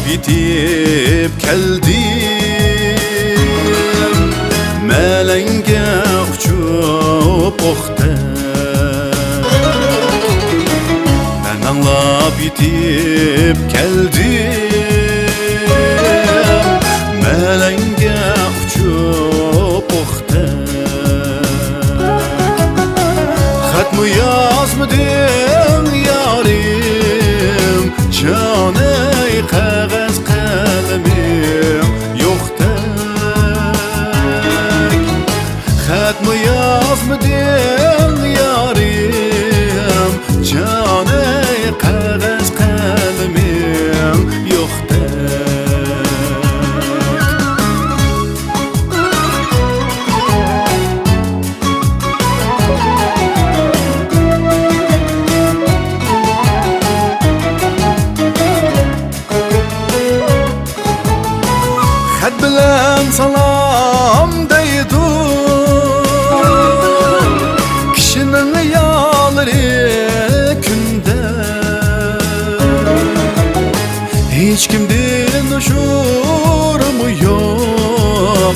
bitip keldim, melenge uçup oxte. Ben anlap bitip keldim, melenge uçup oxte. Xat mı yazmadın yarim, canı kağız kalemim yok tek. Xat mı yazmadın yarim, canı kağız kalemim yok tek. Xat bilen salam deydu, kişinin yalları günde. Hiç kimden şurumu yok,